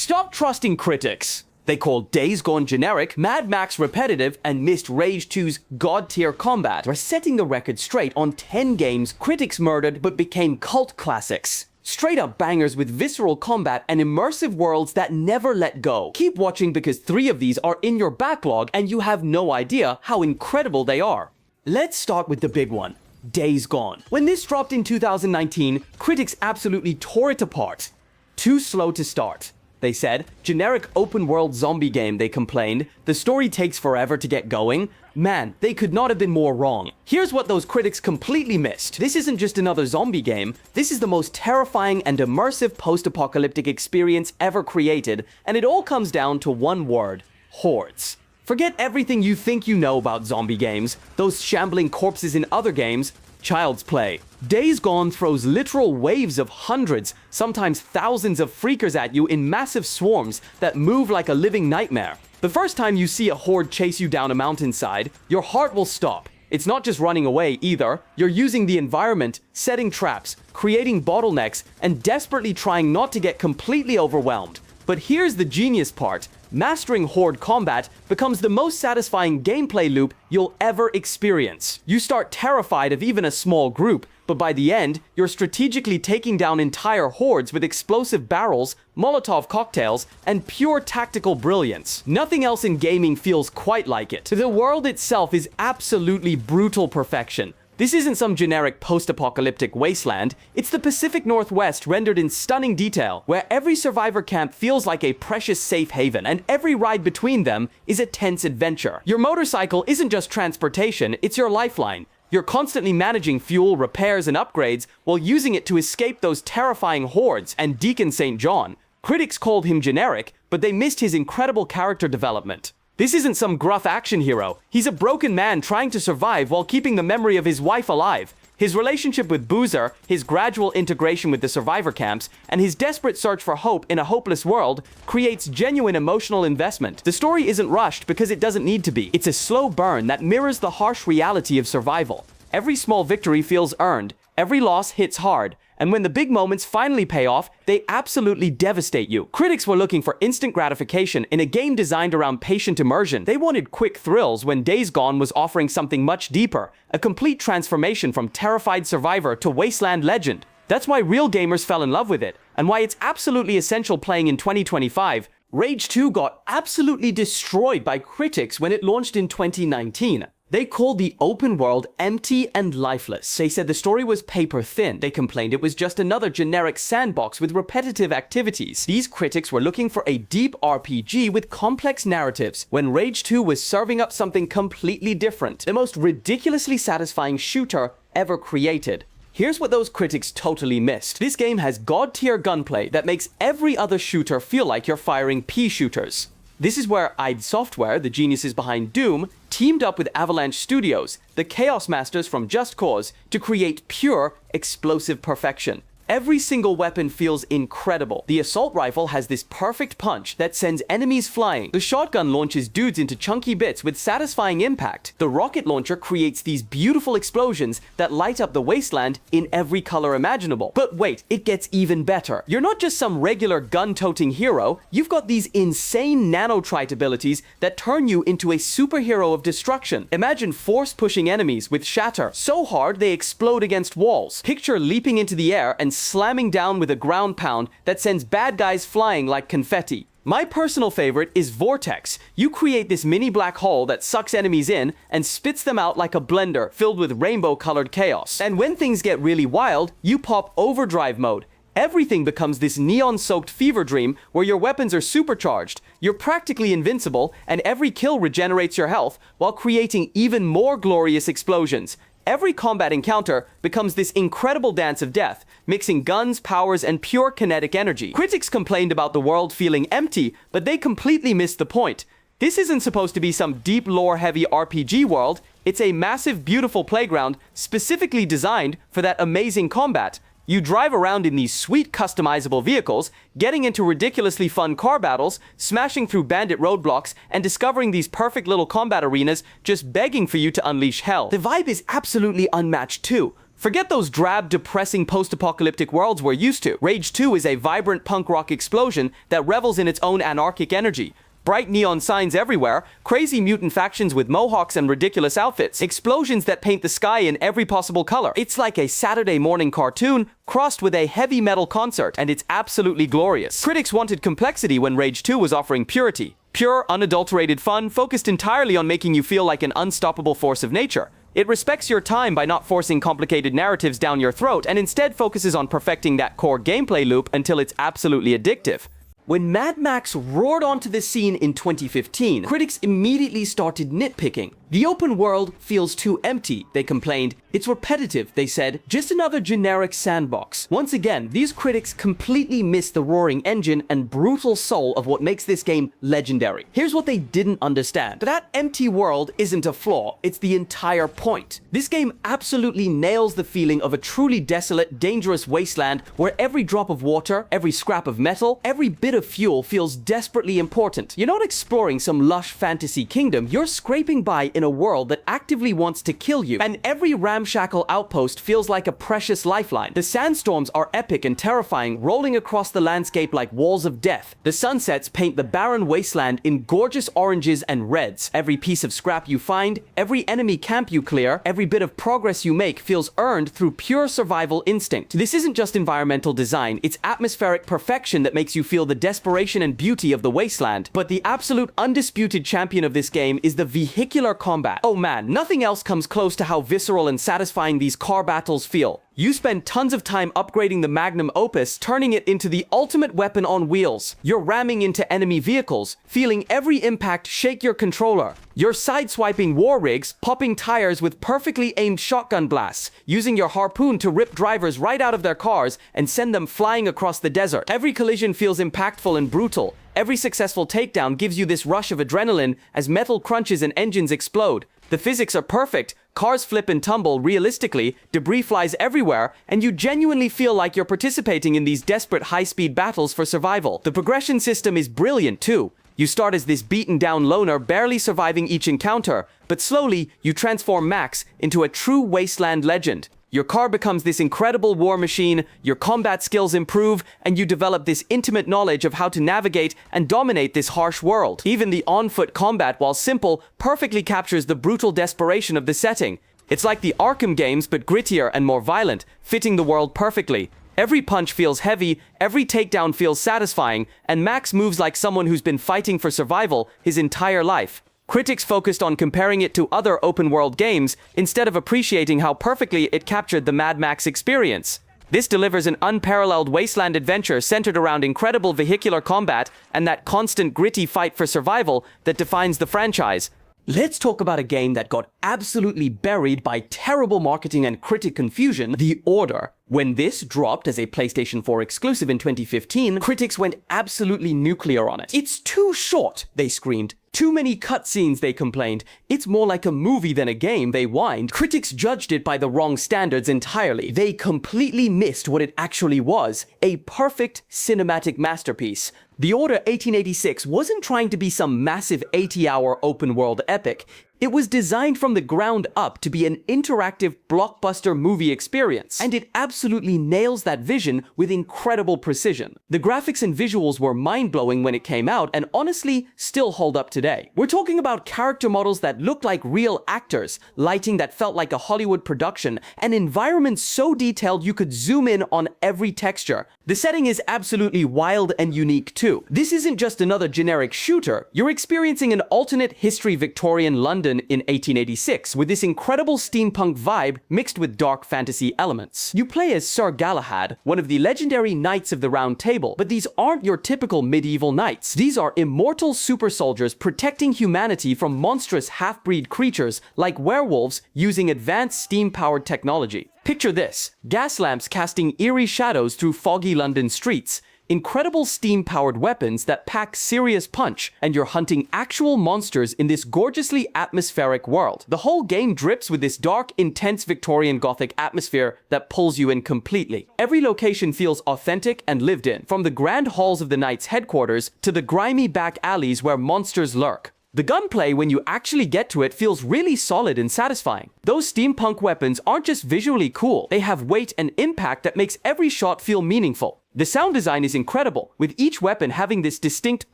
Stop trusting critics. They called Days Gone generic, Mad Max repetitive, and missed Rage 2's god-tier combat. They're setting the record straight on 10 games critics murdered but became cult classics. Straight up bangers with visceral combat and immersive worlds that never let go. Keep watching because 3 of these are in your backlog and you have no idea how incredible they are. Let's start with the big one, Days Gone. When this dropped in 2019, critics absolutely tore it apart. Too slow to start, they said. Generic open-world zombie game, they complained. The story takes forever to get going. Man, they could not have been more wrong. Here's what those critics completely missed. This isn't just another zombie game. This is the most terrifying and immersive post-apocalyptic experience ever created, and it all comes down to one word: hordes. Forget everything you think you know about zombie games, those shambling corpses in other games. Child's play. Days Gone throws literal waves of hundreds, sometimes thousands of freakers at you in massive swarms that move like a living nightmare. The first time you see a horde chase you down a mountainside, your heart will stop. It's not just running away either. You're using the environment, setting traps, creating bottlenecks, and desperately trying not to get completely overwhelmed. But here's the genius part. Mastering horde combat becomes the most satisfying gameplay loop you'll ever experience. You start terrified of even a small group, but by the end, you're strategically taking down entire hordes with explosive barrels, Molotov cocktails, and pure tactical brilliance. Nothing else in gaming feels quite like it. The world itself is absolutely brutal perfection. This isn't some generic post-apocalyptic wasteland, it's the Pacific Northwest rendered in stunning detail, where every survivor camp feels like a precious safe haven, and every ride between them is a tense adventure. Your motorcycle isn't just transportation, it's your lifeline. You're constantly managing fuel, repairs, and upgrades while using it to escape those terrifying hordes. And Deacon St. John, critics called him generic, but they missed his incredible character development. This isn't some gruff action hero. He's a broken man trying to survive while keeping the memory of his wife alive. His relationship with Boozer, his gradual integration with the survivor camps, and his desperate search for hope in a hopeless world creates genuine emotional investment. The story isn't rushed because it doesn't need to be. It's a slow burn that mirrors the harsh reality of survival. Every small victory feels earned, every loss hits hard, and when the big moments finally pay off, they absolutely devastate you. Critics were looking for instant gratification in a game designed around patient immersion. They wanted quick thrills when Days Gone was offering something much deeper, a complete transformation from terrified survivor to wasteland legend. That's why real gamers fell in love with it, and why it's absolutely essential playing in 2025. Rage 2 got absolutely destroyed by critics when it launched in 2019. They called the open world empty and lifeless. They said the story was paper thin. They complained it was just another generic sandbox with repetitive activities. These critics were looking for a deep RPG with complex narratives, when Rage 2 was serving up something completely different. The most ridiculously satisfying shooter ever created. Here's what those critics totally missed. This game has god-tier gunplay that makes every other shooter feel like you're firing pea shooters. This is where id Software, the geniuses behind Doom, teamed up with Avalanche Studios, the Chaos Masters from Just Cause, to create pure, explosive perfection. Every single weapon feels incredible. The assault rifle has this perfect punch that sends enemies flying. The shotgun launches dudes into chunky bits with satisfying impact. The rocket launcher creates these beautiful explosions that light up the wasteland in every color imaginable. But wait, it gets even better. You're not just some regular gun-toting hero, you've got these insane nanotrite abilities that turn you into a superhero of destruction. Imagine force-pushing enemies with shatter so hard they explode against walls. Picture leaping into the air and slamming down with a ground pound that sends bad guys flying like confetti. My personal favorite is Vortex. You create this mini black hole that sucks enemies in and spits them out like a blender filled with rainbow-colored chaos. And when things get really wild, you pop overdrive mode. Everything becomes this neon-soaked fever dream where your weapons are supercharged, you're practically invincible, and every kill regenerates your health while creating even more glorious explosions. Every combat encounter becomes this incredible dance of death, mixing guns, powers, and pure kinetic energy. Critics complained about the world feeling empty, but they completely missed the point. This isn't supposed to be some deep lore-heavy RPG world. It's a massive, beautiful playground specifically designed for that amazing combat. You drive around in these sweet customizable vehicles, getting into ridiculously fun car battles, smashing through bandit roadblocks, and discovering these perfect little combat arenas just begging for you to unleash hell. The vibe is absolutely unmatched too. Forget those drab, depressing post-apocalyptic worlds we're used to. Rage 2 is a vibrant punk rock explosion that revels in its own anarchic energy. Bright neon signs everywhere, crazy mutant factions with mohawks and ridiculous outfits, explosions that paint the sky in every possible color. It's like a Saturday morning cartoon crossed with a heavy metal concert, and it's absolutely glorious. Critics wanted complexity when Rage 2 was offering purity. Pure, unadulterated fun focused entirely on making you feel like an unstoppable force of nature. It respects your time by not forcing complicated narratives down your throat and instead focuses on perfecting that core gameplay loop until it's absolutely addictive. When Mad Max roared onto the scene in 2015, critics immediately started nitpicking. The open world feels too empty, they complained. It's repetitive, they said. Just another generic sandbox. Once again, these critics completely missed the roaring engine and brutal soul of what makes this game legendary. Here's what they didn't understand. That empty world isn't a flaw, it's the entire point. This game absolutely nails the feeling of a truly desolate, dangerous wasteland where every drop of water, every scrap of metal, every bit of fuel feels desperately important. You're not exploring some lush fantasy kingdom, you're scraping by in a world that actively wants to kill you, and every ramshackle outpost feels like a precious lifeline. The sandstorms are epic and terrifying, rolling across the landscape like walls of death. The sunsets paint the barren wasteland in gorgeous oranges and reds. Every piece of scrap you find, every enemy camp you clear, every bit of progress you make feels earned through pure survival instinct. This isn't just environmental design, it's atmospheric perfection that makes you feel the desperation and beauty of the wasteland. But the absolute undisputed champion of this game is the vehicular combat. Oh man, nothing else comes close to how visceral and satisfying these car battles feel. You spend tons of time upgrading the magnum opus, turning it into the ultimate weapon on wheels. You're ramming into enemy vehicles, feeling every impact shake your controller. You're sideswiping war rigs, popping tires with perfectly aimed shotgun blasts, using your harpoon to rip drivers right out of their cars and send them flying across the desert. Every collision feels impactful and brutal. Every successful takedown gives you this rush of adrenaline as metal crunches and engines explode. The physics are perfect, cars flip and tumble realistically, debris flies everywhere, and you genuinely feel like you're participating in these desperate high-speed battles for survival. The progression system is brilliant too. You start as this beaten-down loner barely surviving each encounter, but slowly you transform Max into a true wasteland legend. Your car becomes this incredible war machine, your combat skills improve, and you develop this intimate knowledge of how to navigate and dominate this harsh world. Even the on-foot combat, while simple, perfectly captures the brutal desperation of the setting. It's like the Arkham games, but grittier and more violent, fitting the world perfectly. Every punch feels heavy, every takedown feels satisfying, and Max moves like someone who's been fighting for survival his entire life. Critics focused on comparing it to other open-world games instead of appreciating how perfectly it captured the Mad Max experience. This delivers an unparalleled wasteland adventure centered around incredible vehicular combat and that constant gritty fight for survival that defines the franchise. Let's talk about a game that got absolutely buried by terrible marketing and critic confusion, The Order. When this dropped as a PlayStation 4 exclusive in 2015, critics went absolutely nuclear on it. It's too short, they screamed. Too many cutscenes, they complained. It's more like a movie than a game, they whined. Critics judged it by the wrong standards entirely. They completely missed what it actually was, a perfect cinematic masterpiece. The Order 1886 wasn't trying to be some massive 80-hour open-world epic. It was designed from the ground up to be an interactive blockbuster movie experience, and it absolutely nails that vision with incredible precision. The graphics and visuals were mind-blowing when it came out, and honestly, still hold up today. We're talking about character models that looked like real actors, lighting that felt like a Hollywood production, and environments so detailed you could zoom in on every texture. The setting is absolutely wild and unique too. This isn't just another generic shooter, you're experiencing an alternate history Victorian London in 1886 with this incredible steampunk vibe mixed with dark fantasy elements. You play as Sir Galahad, one of the legendary Knights of the Round Table, but these aren't your typical medieval knights. These are immortal super soldiers protecting humanity from monstrous half-breed creatures like werewolves using advanced steam-powered technology. Picture this, gas lamps casting eerie shadows through foggy London streets, incredible steam-powered weapons that pack serious punch, and you're hunting actual monsters in this gorgeously atmospheric world. The whole game drips with this dark, intense Victorian Gothic atmosphere that pulls you in completely. Every location feels authentic and lived in, from the grand halls of the Knights' headquarters to the grimy back alleys where monsters lurk. The gunplay, when you actually get to it, feels really solid and satisfying. Those steampunk weapons aren't just visually cool, they have weight and impact that makes every shot feel meaningful. The sound design is incredible, with each weapon having this distinct,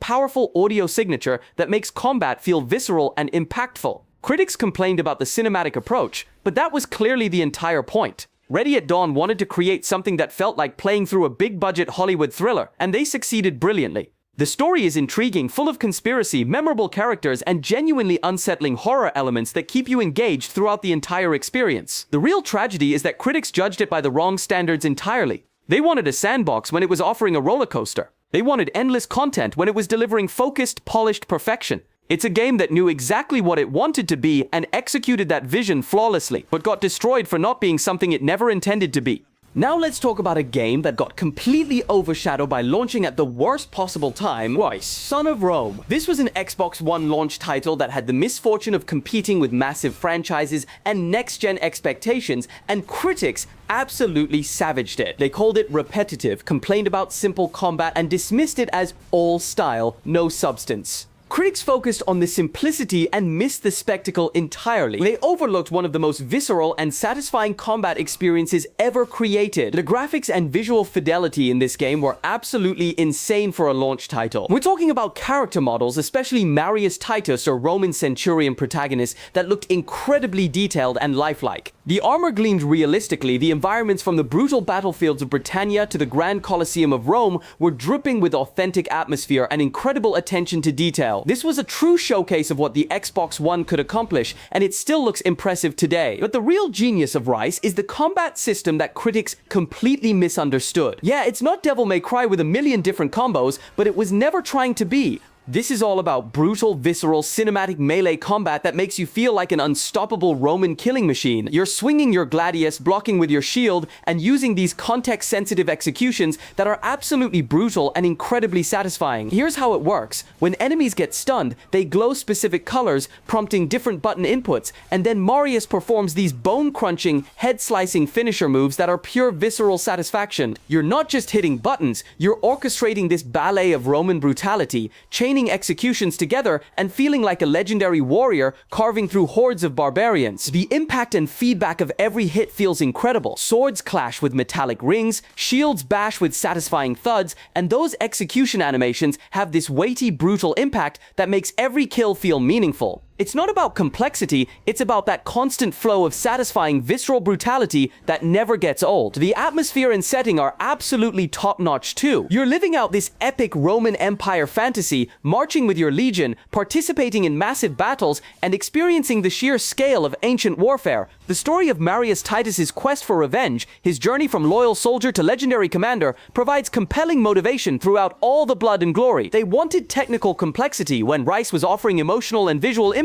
powerful audio signature that makes combat feel visceral and impactful. Critics complained about the cinematic approach, but that was clearly the entire point. Ready at Dawn wanted to create something that felt like playing through a big-budget Hollywood thriller, and they succeeded brilliantly. The story is intriguing, full of conspiracy, memorable characters, and genuinely unsettling horror elements that keep you engaged throughout the entire experience. The real tragedy is that critics judged it by the wrong standards entirely. They wanted a sandbox when it was offering a roller coaster. They wanted endless content when it was delivering focused, polished perfection. It's a game that knew exactly what it wanted to be and executed that vision flawlessly, but got destroyed for not being something it never intended to be. Now let's talk about a game that got completely overshadowed by launching at the worst possible time, Ryse, Son of Rome. This was an Xbox One launch title that had the misfortune of competing with massive franchises and next-gen expectations, and critics absolutely savaged it. They called it repetitive, complained about simple combat, and dismissed it as all style, no substance. Critics focused on the simplicity and missed the spectacle entirely. They overlooked one of the most visceral and satisfying combat experiences ever created. The graphics and visual fidelity in this game were absolutely insane for a launch title. We're talking about character models, especially Marius Titus, or Roman centurion protagonist, that looked incredibly detailed and lifelike. The armor gleamed realistically, the environments from the brutal battlefields of Britannia to the Grand Colosseum of Rome were dripping with authentic atmosphere and incredible attention to detail. This was a true showcase of what the Xbox One could accomplish, and it still looks impressive today. But the real genius of Ryse is the combat system that critics completely misunderstood. Yeah, it's not Devil May Cry with a million different combos, but it was never trying to be. This is all about brutal, visceral, cinematic melee combat that makes you feel like an unstoppable Roman killing machine. You're swinging your gladius, blocking with your shield, and using these context-sensitive executions that are absolutely brutal and incredibly satisfying. Here's how it works. When enemies get stunned, they glow specific colors, prompting different button inputs, and then Marius performs these bone-crunching, head-slicing finisher moves that are pure visceral satisfaction. You're not just hitting buttons, you're orchestrating this ballet of Roman brutality, chaining executions together and feeling like a legendary warrior carving through hordes of barbarians. The impact and feedback of every hit feels incredible. Swords clash with metallic rings, shields bash with satisfying thuds, and those execution animations have this weighty, brutal impact that makes every kill feel meaningful. It's not about complexity, it's about that constant flow of satisfying visceral brutality that never gets old. The atmosphere and setting are absolutely top-notch too. You're living out this epic Roman Empire fantasy, marching with your legion, participating in massive battles, and experiencing the sheer scale of ancient warfare. The story of Marius Titus's quest for revenge, his journey from loyal soldier to legendary commander, provides compelling motivation throughout all the blood and glory. They wanted technical complexity when Ryse was offering emotional and visual impact.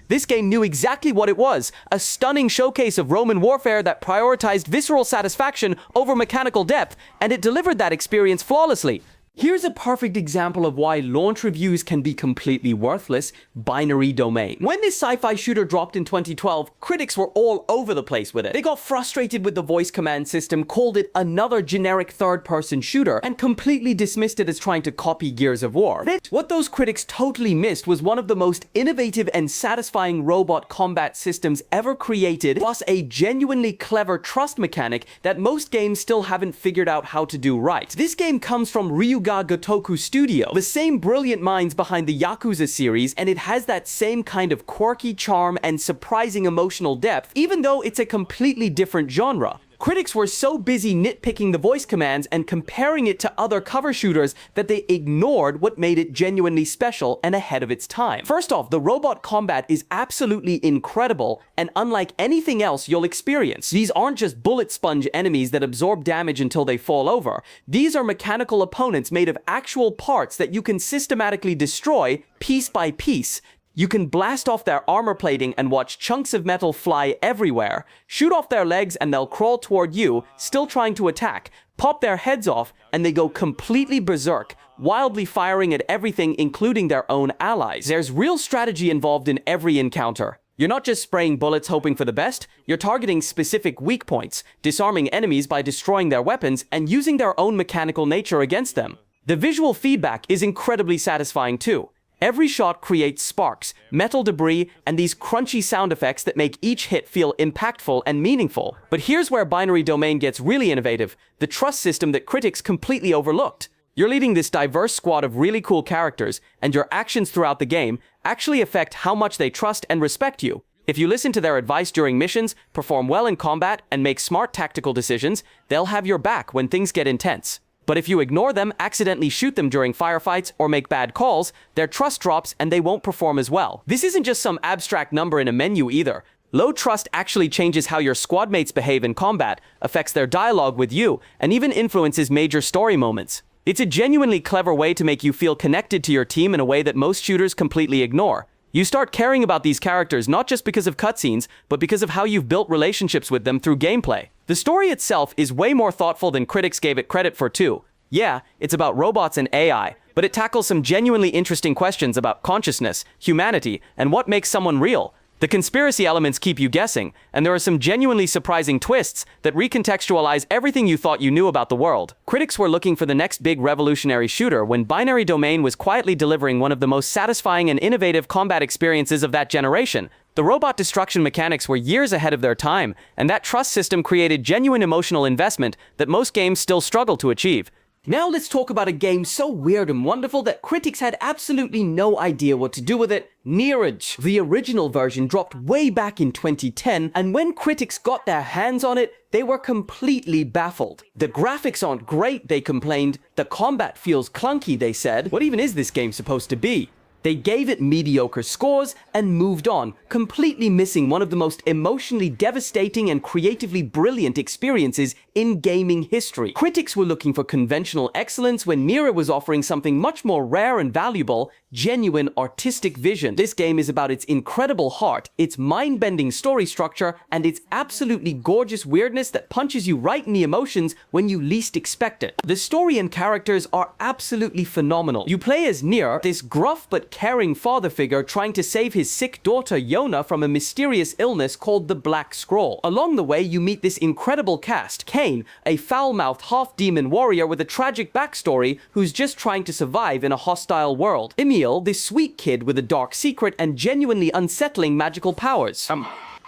This game knew exactly what it was, a stunning showcase of Roman warfare that prioritized visceral satisfaction over mechanical depth, and it delivered that experience flawlessly. Here's a perfect example of why launch reviews can be completely worthless: Binary Domain. When this sci-fi shooter dropped in 2012, critics were all over the place with it. They got frustrated with the voice command system, called it another generic third-person shooter, and completely dismissed it as trying to copy Gears of War. What those critics totally missed was one of the most innovative and satisfying robot combat systems ever created, plus a genuinely clever trust mechanic that most games still haven't figured out how to do right. This game comes from Ryuga Gotoku Studio, the same brilliant minds behind the Yakuza series, and it has that same kind of quirky charm and surprising emotional depth, even though it's a completely different genre. Critics were so busy nitpicking the voice commands and comparing it to other cover shooters that they ignored what made it genuinely special and ahead of its time. First off, the robot combat is absolutely incredible and unlike anything else you'll experience. These aren't just bullet sponge enemies that absorb damage until they fall over. These are mechanical opponents made of actual parts that you can systematically destroy piece by piece. You can blast off their armor plating and watch chunks of metal fly everywhere, shoot off their legs and they'll crawl toward you, still trying to attack, pop their heads off, and they go completely berserk, wildly firing at everything including their own allies. There's real strategy involved in every encounter. You're not just spraying bullets hoping for the best, you're targeting specific weak points, disarming enemies by destroying their weapons, and using their own mechanical nature against them. The visual feedback is incredibly satisfying too. Every shot creates sparks, metal debris, and these crunchy sound effects that make each hit feel impactful and meaningful. But here's where Binary Domain gets really innovative, the trust system that critics completely overlooked. You're leading this diverse squad of really cool characters, and your actions throughout the game actually affect how much they trust and respect you. If you listen to their advice during missions, perform well in combat, and make smart tactical decisions, they'll have your back when things get intense. But if you ignore them, accidentally shoot them during firefights, or make bad calls, their trust drops and they won't perform as well. This isn't just some abstract number in a menu either. Low trust actually changes how your squad mates behave in combat, affects their dialogue with you, and even influences major story moments. It's a genuinely clever way to make you feel connected to your team in a way that most shooters completely ignore. You start caring about these characters not just because of cutscenes, but because of how you've built relationships with them through gameplay. The story itself is way more thoughtful than critics gave it credit for too. Yeah, it's about robots and AI, but it tackles some genuinely interesting questions about consciousness, humanity, and what makes someone real. The conspiracy elements keep you guessing, and there are some genuinely surprising twists that recontextualize everything you thought you knew about the world. Critics were looking for the next big revolutionary shooter when Binary Domain was quietly delivering one of the most satisfying and innovative combat experiences of that generation. The robot destruction mechanics were years ahead of their time, and that trust system created genuine emotional investment that most games still struggle to achieve. Now let's talk about a game so weird and wonderful that critics had absolutely no idea what to do with it, Nier. The original version dropped way back in 2010, and when critics got their hands on it, they were completely baffled. The graphics aren't great, they complained. The combat feels clunky, they said. What even is this game supposed to be? They gave it mediocre scores and moved on, completely missing one of the most emotionally devastating and creatively brilliant experiences in gaming history. Critics were looking for conventional excellence when Nier was offering something much more rare and valuable, genuine artistic vision. This game is about its incredible heart, its mind-bending story structure, and its absolutely gorgeous weirdness that punches you right in the emotions when you least expect it. The story and characters are absolutely phenomenal. You play as Nier, this gruff but caring father figure trying to save his sick daughter Yona from a mysterious illness called the Black Scroll. Along the way, you meet this incredible cast: Kain, a foul-mouthed half-demon warrior with a tragic backstory who's just trying to survive in a hostile world; Emil, this sweet kid with a dark secret and genuinely unsettling magical powers;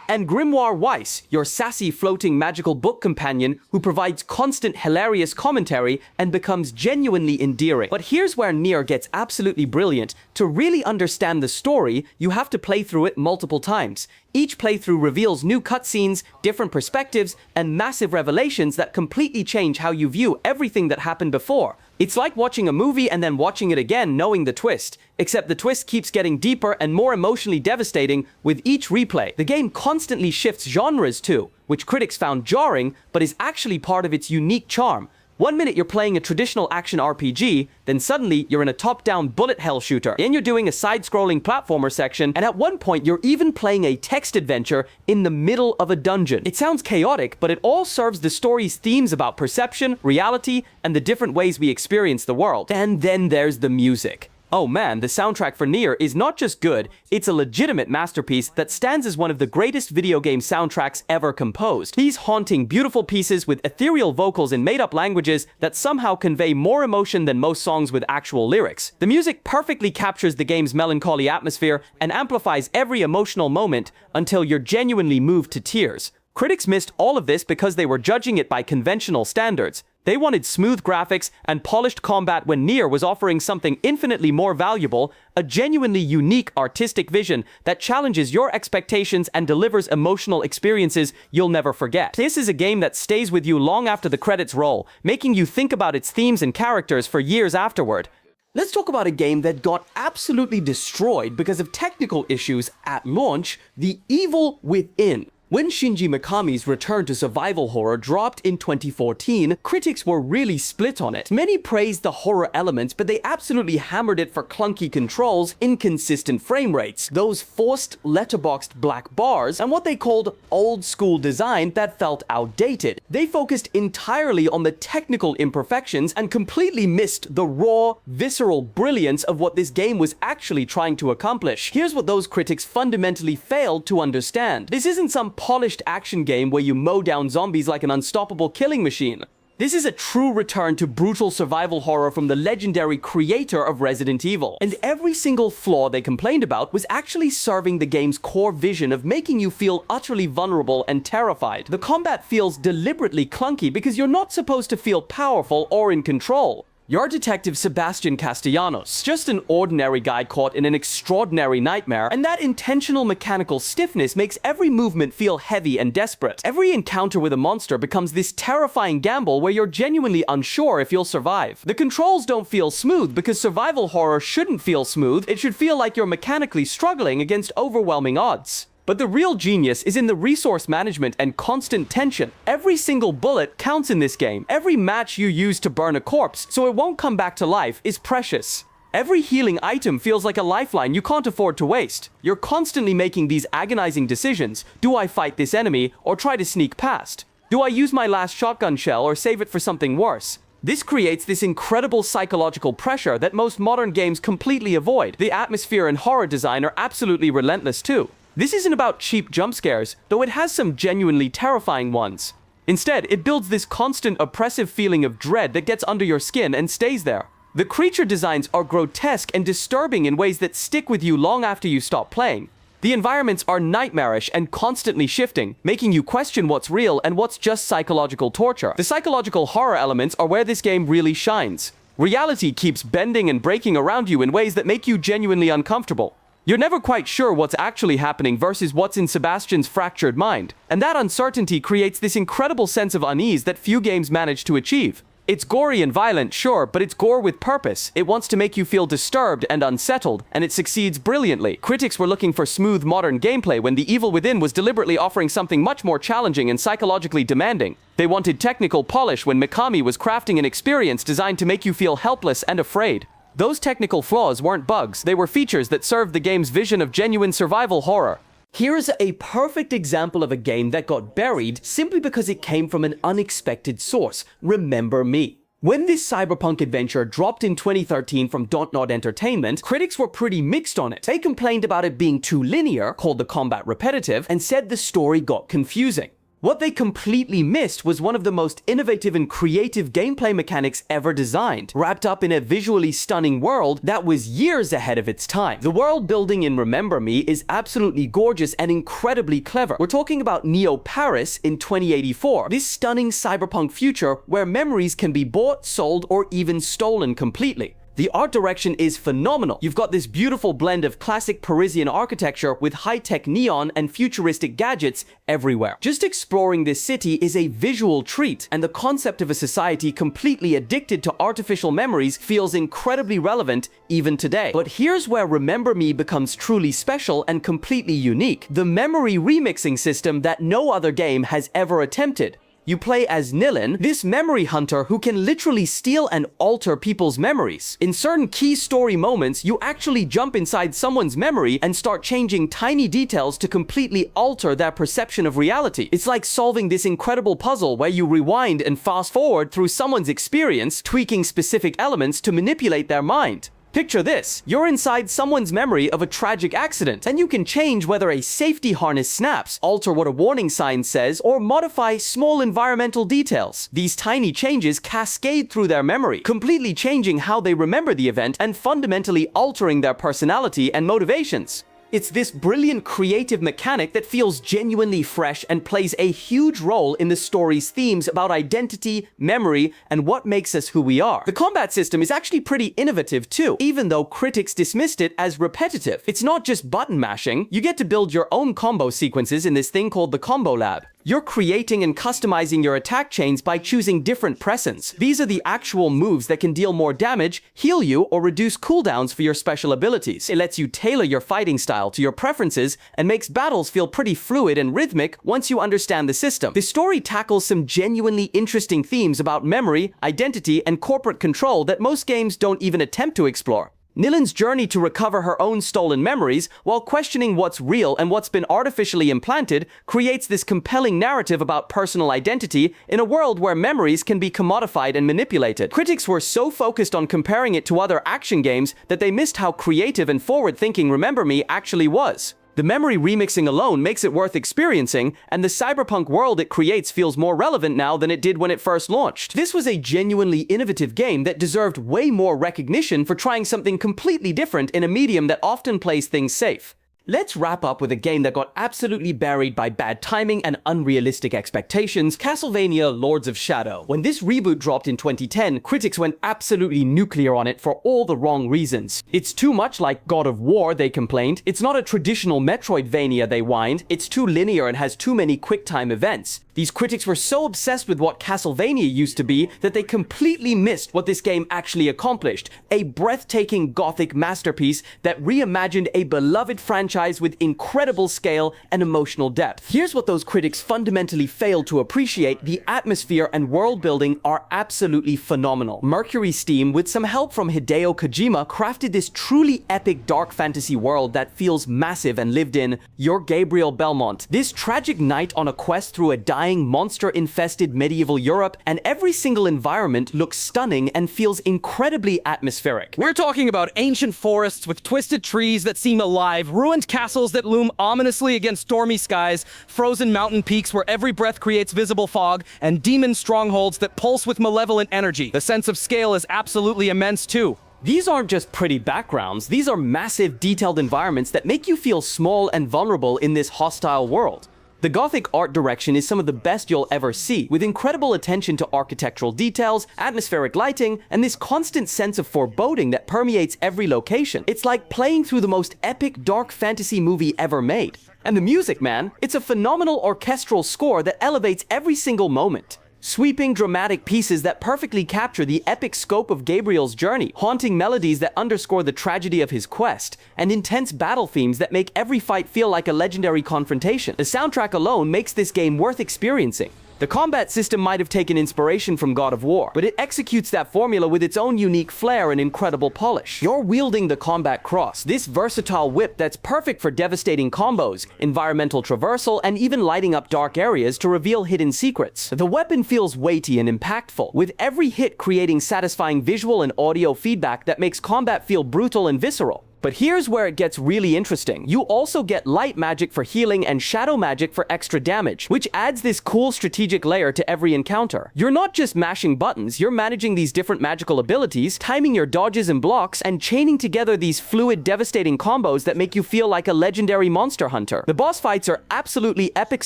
and Grimoire Ryse, your sassy floating magical book companion who provides constant hilarious commentary and becomes genuinely endearing. But here's where Nier gets absolutely brilliant. To really understand the story, you have to play through it multiple times. Each playthrough reveals new cutscenes, different perspectives, and massive revelations that completely change how you view everything that happened before. It's like watching a movie and then watching it again knowing the twist, except the twist keeps getting deeper and more emotionally devastating with each replay. The game constantly shifts genres too, which critics found jarring, but is actually part of its unique charm. One minute you're playing a traditional action RPG, then suddenly you're in a top-down bullet hell shooter. Then you're doing a side-scrolling platformer section, and at one point you're even playing a text adventure in the middle of a dungeon. It sounds chaotic, but it all serves the story's themes about perception, reality, and the different ways we experience the world. And then there's the music. Oh man, the soundtrack for Nier is not just good, it's a legitimate masterpiece that stands as one of the greatest video game soundtracks ever composed. These haunting, beautiful pieces with ethereal vocals in made-up languages that somehow convey more emotion than most songs with actual lyrics. The music perfectly captures the game's melancholy atmosphere and amplifies every emotional moment until you're genuinely moved to tears. Critics missed all of this because they were judging it by conventional standards. They wanted smooth graphics and polished combat when Nier was offering something infinitely more valuable, a genuinely unique artistic vision that challenges your expectations and delivers emotional experiences you'll never forget. This is a game that stays with you long after the credits roll, making you think about its themes and characters for years afterward. Let's talk about a game that got absolutely destroyed because of technical issues at launch, The Evil Within. When Shinji Mikami's return to survival horror dropped in 2014, critics were really split on it. Many praised the horror elements, but they absolutely hammered it for clunky controls, inconsistent frame rates, those forced letterboxed black bars, and what they called old-school design that felt outdated. They focused entirely on the technical imperfections and completely missed the raw, visceral brilliance of what this game was actually trying to accomplish. Here's what those critics fundamentally failed to understand. This isn't some polished action game where you mow down zombies like an unstoppable killing machine. This is a true return to brutal survival horror from the legendary creator of Resident Evil. And every single flaw they complained about was actually serving the game's core vision of making you feel utterly vulnerable and terrified. The combat feels deliberately clunky because you're not supposed to feel powerful or in control. You're Detective Sebastian Castellanos, just an ordinary guy caught in an extraordinary nightmare, and that intentional mechanical stiffness makes every movement feel heavy and desperate. Every encounter with a monster becomes this terrifying gamble where you're genuinely unsure if you'll survive. The controls don't feel smooth because survival horror shouldn't feel smooth, it should feel like you're mechanically struggling against overwhelming odds. But the real genius is in the resource management and constant tension. Every single bullet counts in this game. Every match you use to burn a corpse so it won't come back to life is precious. Every healing item feels like a lifeline you can't afford to waste. You're constantly making these agonizing decisions. Do I fight this enemy or try to sneak past? Do I use my last shotgun shell or save it for something worse? This creates this incredible psychological pressure that most modern games completely avoid. The atmosphere and horror design are absolutely relentless too. This isn't about cheap jump scares, though it has some genuinely terrifying ones. Instead, it builds this constant oppressive feeling of dread that gets under your skin and stays there. The creature designs are grotesque and disturbing in ways that stick with you long after you stop playing. The environments are nightmarish and constantly shifting, making you question what's real and what's just psychological torture. The psychological horror elements are where this game really shines. Reality keeps bending and breaking around you in ways that make you genuinely uncomfortable. You're never quite sure what's actually happening versus what's in Sebastian's fractured mind, and that uncertainty creates this incredible sense of unease that few games manage to achieve. It's gory and violent, sure, but it's gore with purpose. It wants to make you feel disturbed and unsettled, and it succeeds brilliantly. Critics were looking for smooth modern gameplay when The Evil Within was deliberately offering something much more challenging and psychologically demanding. They wanted technical polish when Mikami was crafting an experience designed to make you feel helpless and afraid. Those technical flaws weren't bugs, they were features that served the game's vision of genuine survival horror. Here's a perfect example of a game that got buried simply because it came from an unexpected source. Remember Me. When this Cyberpunk adventure dropped in 2013 from Dontnod Entertainment, critics were pretty mixed on it. They complained about it being too linear, called the combat repetitive, and said the story got confusing. What they completely missed was one of the most innovative and creative gameplay mechanics ever designed, wrapped up in a visually stunning world that was years ahead of its time. The world building in Remember Me is absolutely gorgeous and incredibly clever. We're talking about Neo Paris in 2084, this stunning cyberpunk future where memories can be bought, sold, or even stolen completely. The art direction is phenomenal. You've got this beautiful blend of classic Parisian architecture with high-tech neon and futuristic gadgets everywhere. Just exploring this city is a visual treat, and the concept of a society completely addicted to artificial memories feels incredibly relevant even today. But here's where Remember Me becomes truly special and completely unique. The memory remixing system that no other game has ever attempted. You play as Nilin, this memory hunter who can literally steal and alter people's memories. In certain key story moments, you actually jump inside someone's memory and start changing tiny details to completely alter their perception of reality. It's like solving this incredible puzzle where you rewind and fast forward through someone's experience, tweaking specific elements to manipulate their mind. Picture this, you're inside someone's memory of a tragic accident, and you can change whether a safety harness snaps, alter what a warning sign says, or modify small environmental details. These tiny changes cascade through their memory, completely changing how they remember the event and fundamentally altering their personality and motivations. It's this brilliant creative mechanic that feels genuinely fresh and plays a huge role in the story's themes about identity, memory, and what makes us who we are. The combat system is actually pretty innovative too, even though critics dismissed it as repetitive. It's not just button mashing, you get to build your own combo sequences in this thing called the Combo Lab. You're creating and customizing your attack chains by choosing different precedents. These are the actual moves that can deal more damage, heal you, or reduce cooldowns for your special abilities. It lets you tailor your fighting style to your preferences and makes battles feel pretty fluid and rhythmic once you understand the system. The story tackles some genuinely interesting themes about memory, identity, and corporate control that most games don't even attempt to explore. Nilin's journey to recover her own stolen memories, while questioning what's real and what's been artificially implanted, creates this compelling narrative about personal identity in a world where memories can be commodified and manipulated. Critics were so focused on comparing it to other action games that they missed how creative and forward-thinking Remember Me actually was. The memory remixing alone makes it worth experiencing, and the cyberpunk world it creates feels more relevant now than it did when it first launched. This was a genuinely innovative game that deserved way more recognition for trying something completely different in a medium that often plays things safe. Let's wrap up with a game that got absolutely buried by bad timing and unrealistic expectations, Castlevania Lords of Shadow. When this reboot dropped in 2010, critics went absolutely nuclear on it for all the wrong reasons. It's too much like God of War, they complained. It's not a traditional Metroidvania, they whined. It's too linear and has too many quick-time events. These critics were so obsessed with what Castlevania used to be that they completely missed what this game actually accomplished. A breathtaking gothic masterpiece that reimagined a beloved franchise with incredible scale and emotional depth. Here's what those critics fundamentally failed to appreciate: the atmosphere and world building are absolutely phenomenal. Mercury Steam, with some help from Hideo Kojima, crafted this truly epic dark fantasy world that feels massive and lived in. You're Gabriel Belmont, this tragic knight on a quest through a dying monster-infested medieval Europe, and every single environment looks stunning and feels incredibly atmospheric. We're talking about ancient forests with twisted trees that seem alive, ruined castles that loom ominously against stormy skies, frozen mountain peaks where every breath creates visible fog, and demon strongholds that pulse with malevolent energy. The sense of scale is absolutely immense too. These aren't just pretty backgrounds, these are massive, detailed environments that make you feel small and vulnerable in this hostile world. The Gothic art direction is some of the best you'll ever see, with incredible attention to architectural details, atmospheric lighting, and this constant sense of foreboding that permeates every location. It's like playing through the most epic dark fantasy movie ever made. And the music, man, it's a phenomenal orchestral score that elevates every single moment. Sweeping, dramatic pieces that perfectly capture the epic scope of Gabriel's journey, haunting melodies that underscore the tragedy of his quest, and intense battle themes that make every fight feel like a legendary confrontation. The soundtrack alone makes this game worth experiencing. The combat system might have taken inspiration from God of War, but it executes that formula with its own unique flair and incredible polish. You're wielding the combat cross, this versatile whip that's perfect for devastating combos, environmental traversal, and even lighting up dark areas to reveal hidden secrets. The weapon feels weighty and impactful, with every hit creating satisfying visual and audio feedback that makes combat feel brutal and visceral. But here's where it gets really interesting. You also get light magic for healing and shadow magic for extra damage, which adds this cool strategic layer to every encounter. You're not just mashing buttons, you're managing these different magical abilities, timing your dodges and blocks, and chaining together these fluid, devastating combos that make you feel like a legendary monster hunter. The boss fights are absolutely epic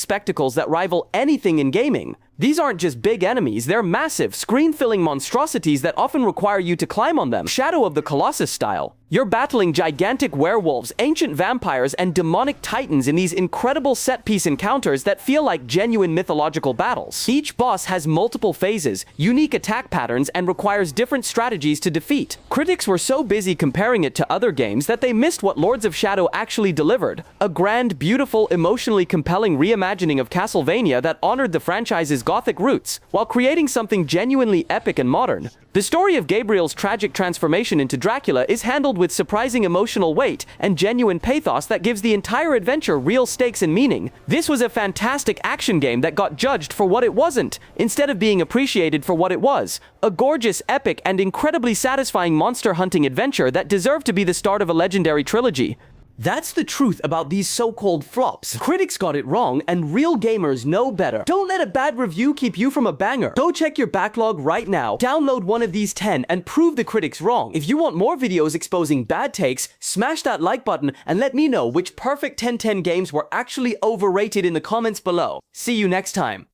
spectacles that rival anything in gaming. These aren't just big enemies, they're massive, screen-filling monstrosities that often require you to climb on them, Shadow of the Colossus style. You're battling gigantic werewolves, ancient vampires, and demonic titans in these incredible set-piece encounters that feel like genuine mythological battles. Each boss has multiple phases, unique attack patterns, and requires different strategies to defeat. Critics were so busy comparing it to other games that they missed what Lords of Shadow actually delivered: a grand, beautiful, emotionally compelling reimagining of Castlevania that honored the franchise's Gothic roots, while creating something genuinely epic and modern. The story of Gabriel's tragic transformation into Dracula is handled with surprising emotional weight and genuine pathos that gives the entire adventure real stakes and meaning. This was a fantastic action game that got judged for what it wasn't, instead of being appreciated for what it was. A gorgeous, epic, and incredibly satisfying monster hunting adventure that deserved to be the start of a legendary trilogy. That's the truth about these so-called flops. Critics got it wrong, and real gamers know better. Don't let a bad review keep you from a banger. Go check your backlog right now. Download one of these 10 and prove the critics wrong. If you want more videos exposing bad takes, smash that like button and let me know which perfect 10/10 games were actually overrated in the comments below. See you next time.